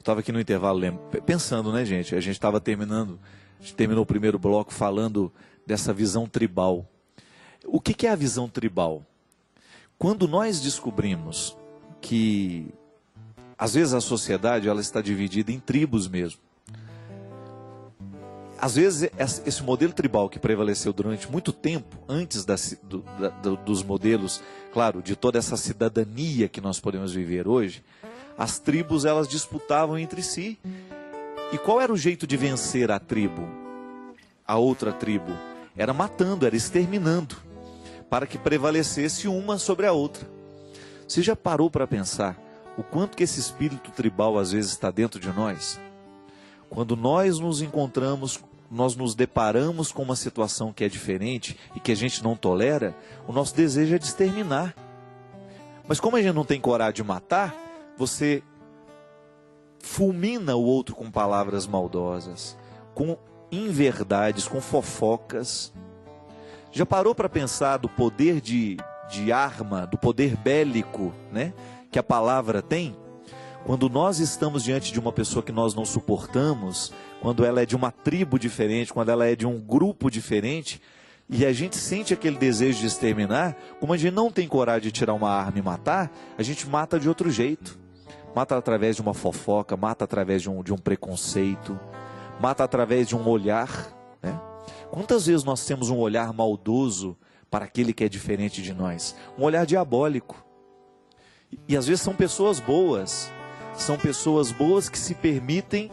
estava aqui no intervalo pensando, né, gente? A gente terminou o primeiro bloco falando dessa visão tribal. O que é a visão tribal? Quando nós descobrimos que, às vezes, a sociedade ela está dividida em tribos mesmo. Às vezes, esse modelo tribal que prevaleceu durante muito tempo, antes dos modelos, claro, de toda essa cidadania que nós podemos viver hoje, as tribos elas disputavam entre si. E qual era o jeito de vencer a tribo? A outra tribo? Era matando, era exterminando, para que prevalecesse uma sobre a outra. Você já parou para pensar o quanto que esse espírito tribal às vezes está dentro de nós? Quando nós nos encontramos, nós nos deparamos com uma situação que é diferente e que a gente não tolera, o nosso desejo é de exterminar. Mas como a gente não tem coragem de matar, você fulmina o outro com palavras maldosas, com inverdades, com fofocas. Já parou para pensar do poder de arma, do poder bélico, né, que a palavra tem? Quando nós estamos diante de uma pessoa que nós não suportamos, quando ela é de uma tribo diferente, quando ela é de um grupo diferente, e a gente sente aquele desejo de exterminar, como a gente não tem coragem de tirar uma arma e matar, a gente mata de outro jeito. Mata através de uma fofoca, mata através de um preconceito, mata através de um olhar, né? Quantas vezes nós temos um olhar maldoso para aquele que é diferente de nós? Um olhar diabólico. E às vezes são pessoas boas que se permitem,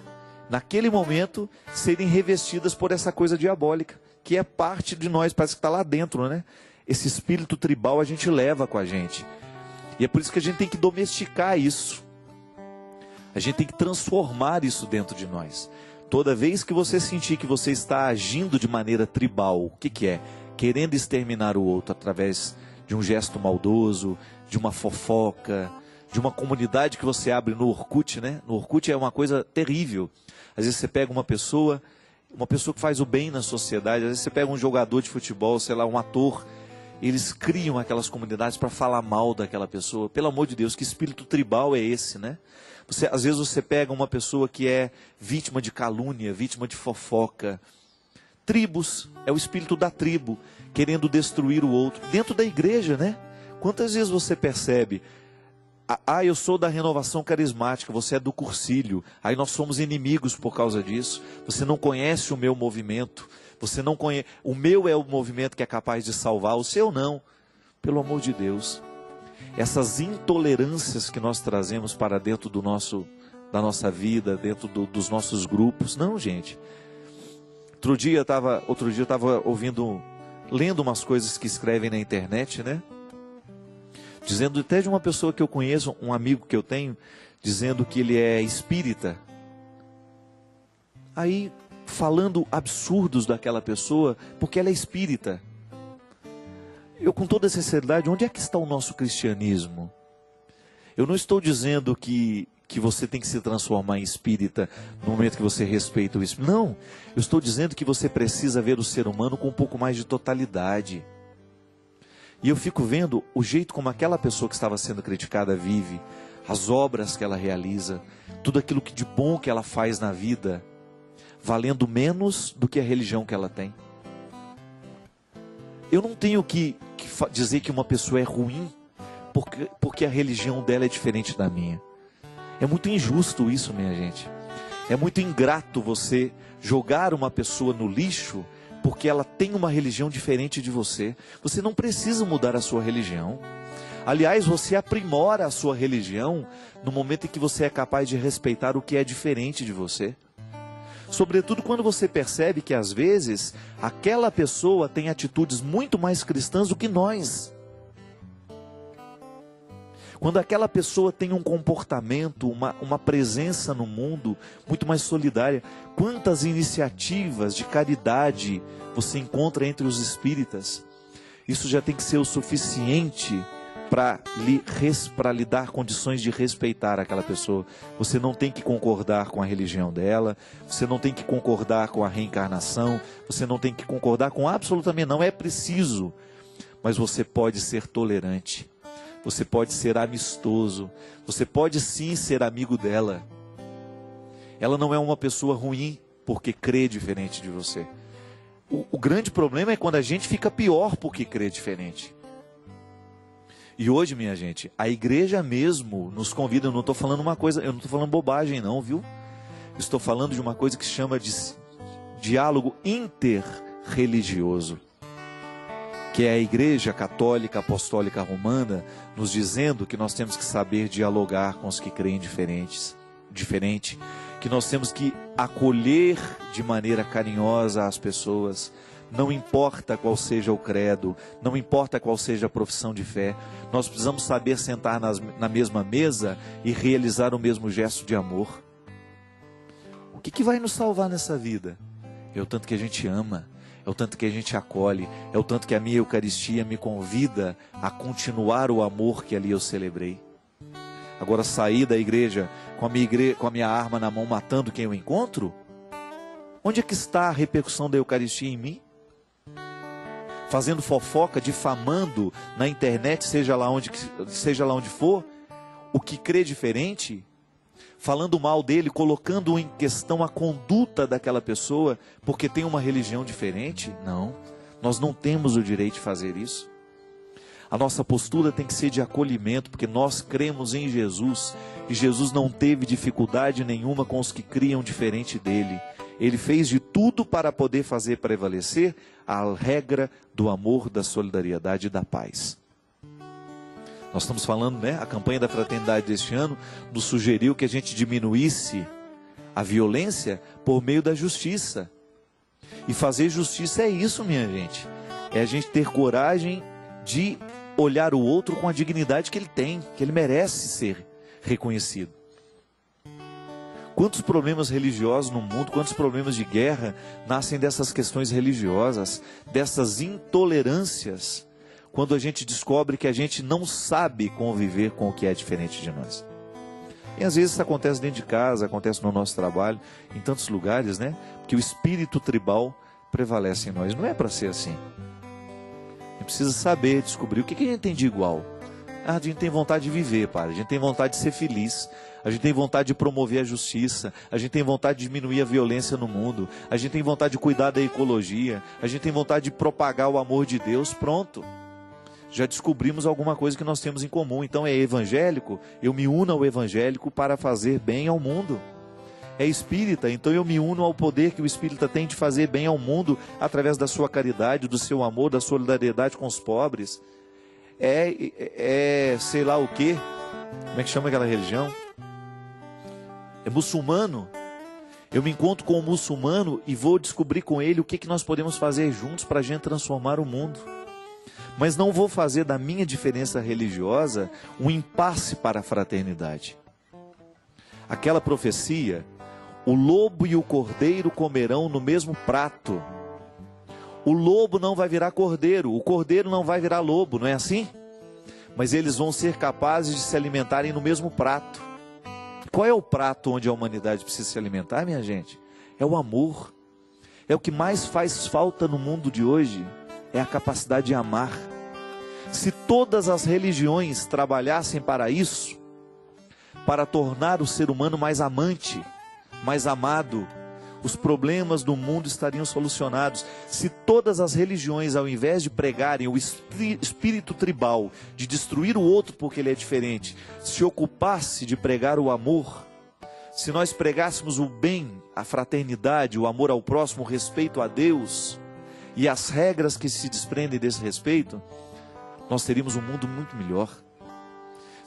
naquele momento, serem revestidas por essa coisa diabólica, que é parte de nós, parece que está lá dentro, né? Esse espírito tribal a gente leva com a gente. E é por isso que a gente tem que domesticar isso. A gente tem que transformar isso dentro de nós. Toda vez que você sentir que você está agindo de maneira tribal, o que é? Querendo exterminar o outro através de um gesto maldoso, de uma fofoca, de uma comunidade que você abre no Orkut, né? No Orkut é uma coisa terrível. Às vezes você pega uma pessoa que faz o bem na sociedade, às vezes você pega um jogador de futebol, sei lá, um ator, eles criam aquelas comunidades para falar mal daquela pessoa. Pelo amor de Deus, que espírito tribal é esse, né? Às vezes você pega uma pessoa que é vítima de calúnia, vítima de fofoca. Tribos, é o espírito da tribo, querendo destruir o outro. Dentro da igreja, né? Quantas vezes você percebe, eu sou da renovação carismática, você é do cursilho, aí nós somos inimigos por causa disso. Você não conhece o meu movimento, você não conhece, o meu é o movimento que é capaz de salvar, o seu não. Pelo amor de Deus. Essas intolerâncias que nós trazemos para dentro da nossa vida, dentro dos nossos grupos. Não, gente. Outro dia eu estava lendo umas coisas que escrevem na internet, né? Dizendo até de uma pessoa que eu conheço, um amigo que eu tenho, dizendo que ele é espírita. Aí, falando absurdos daquela pessoa, porque ela é espírita. Eu, com toda sinceridade, onde é que está o nosso cristianismo? Eu não estou dizendo que você tem que se transformar em espírita no momento que você respeita o espírito. Não, eu estou dizendo que você precisa ver o ser humano com um pouco mais de totalidade. E eu fico vendo o jeito como aquela pessoa que estava sendo criticada vive, as obras que ela realiza, tudo aquilo de bom que ela faz na vida, valendo menos do que a religião que ela tem. Eu não tenho que dizer que uma pessoa é ruim porque a religião dela é diferente da minha. É muito injusto isso, minha gente. É muito ingrato você jogar uma pessoa no lixo porque ela tem uma religião diferente de você. Você não precisa mudar a sua religião. Aliás, você aprimora a sua religião no momento em que você é capaz de respeitar o que é diferente de você. Sobretudo quando você percebe que às vezes aquela pessoa tem atitudes muito mais cristãs do que nós. Quando aquela pessoa tem um comportamento, uma presença no mundo muito mais solidária. Quantas iniciativas de caridade você encontra entre os espíritas? Isso já tem que ser o suficiente para lhe dar condições de respeitar aquela pessoa. Você não tem que concordar com a religião dela, você não tem que concordar com a reencarnação, você não tem que concordar com absolutamente não, é preciso. Mas você pode ser tolerante, você pode ser amistoso, você pode sim ser amigo dela. Ela não é uma pessoa ruim porque crê diferente de você. O grande problema é quando a gente fica pior porque crê diferente. E hoje, minha gente, a igreja mesmo nos convida. Eu não estou falando uma coisa, eu não estou falando bobagem não, viu? Estou falando de uma coisa que se chama de diálogo interreligioso, que é a Igreja Católica Apostólica Romana nos dizendo que nós temos que saber dialogar com os que creem diferente, que nós temos que acolher de maneira carinhosa as pessoas, não importa qual seja o credo, não importa qual seja a profissão de fé, nós precisamos saber sentar na mesma mesa e realizar o mesmo gesto de amor. O que vai nos salvar nessa vida? É o tanto que a gente ama, é o tanto que a gente acolhe, é o tanto que a minha Eucaristia me convida a continuar o amor que ali eu celebrei. Agora, sair da igreja com a minha arma na mão, matando quem eu encontro? Onde é que está a repercussão da Eucaristia em mim? Fazendo fofoca, difamando na internet, seja lá onde for, o que crê diferente, falando mal dele, colocando em questão a conduta daquela pessoa, porque tem uma religião diferente? Não, nós não temos o direito de fazer isso. A nossa postura tem que ser de acolhimento, porque nós cremos em Jesus, e Jesus não teve dificuldade nenhuma com os que criam diferente dele. Ele fez de tudo para poder fazer prevalecer a regra do amor, da solidariedade e da paz. Nós estamos falando, né? A campanha da fraternidade deste ano nos sugeriu que a gente diminuísse a violência por meio da justiça. E fazer justiça é isso, minha gente. É a gente ter coragem de olhar o outro com a dignidade que ele tem, que ele merece ser reconhecido. Quantos problemas religiosos no mundo, quantos problemas de guerra nascem dessas questões religiosas, dessas intolerâncias, quando a gente descobre que a gente não sabe conviver com o que é diferente de nós. E às vezes isso acontece dentro de casa, acontece no nosso trabalho, em tantos lugares, né? Porque o espírito tribal prevalece em nós. Não é para ser assim. A gente precisa saber, descobrir o que a gente tem de igual. A gente tem vontade de viver, Padre. A gente tem vontade de ser feliz. A gente tem vontade de promover a justiça. A gente tem vontade de diminuir a violência no mundo. A gente tem vontade de cuidar da ecologia. A gente tem vontade de propagar o amor de Deus. Pronto. Já descobrimos alguma coisa que nós temos em comum. Então é evangélico, eu me uno ao evangélico para fazer bem ao mundo. É espírita, então eu me uno ao poder que o espírita tem de fazer bem ao mundo, através da sua caridade, do seu amor, da solidariedade com os pobres. Sei lá o quê? Como é que chama aquela religião? É muçulmano. Eu me encontro com um muçulmano e vou descobrir com ele o que nós podemos fazer juntos para a gente transformar o mundo. Mas não vou fazer da minha diferença religiosa um impasse para a fraternidade. Aquela profecia, o lobo e o cordeiro comerão no mesmo prato. O lobo não vai virar cordeiro, o cordeiro não vai virar lobo, não é assim? Mas eles vão ser capazes de se alimentarem no mesmo prato. Qual é o prato onde a humanidade precisa se alimentar, minha gente? É o amor. É o que mais faz falta no mundo de hoje. É a capacidade de amar. Se todas as religiões trabalhassem para isso, para tornar o ser humano mais amante, mais amado, os problemas do mundo estariam solucionados. Se todas as religiões, ao invés de pregarem o espírito tribal, de destruir o outro porque ele é diferente, se ocupasse de pregar o amor, se nós pregássemos o bem, a fraternidade, o amor ao próximo, o respeito a Deus e as regras que se desprendem desse respeito, nós teríamos um mundo muito melhor.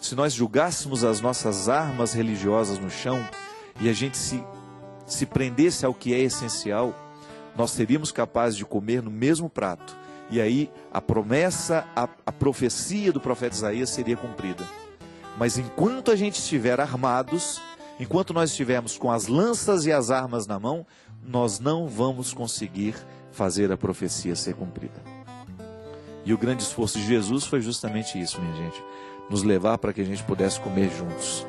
Se nós julgássemos as nossas armas religiosas no chão e a gente se prendesse ao que é essencial, nós seríamos capazes de comer no mesmo prato. E aí a promessa, a profecia do profeta Isaías seria cumprida. Mas enquanto a gente estiver armados, enquanto nós estivermos com as lanças e as armas na mão, nós não vamos conseguir fazer a profecia ser cumprida. E o grande esforço de Jesus foi justamente isso, minha gente. Nos levar para que a gente pudesse comer juntos.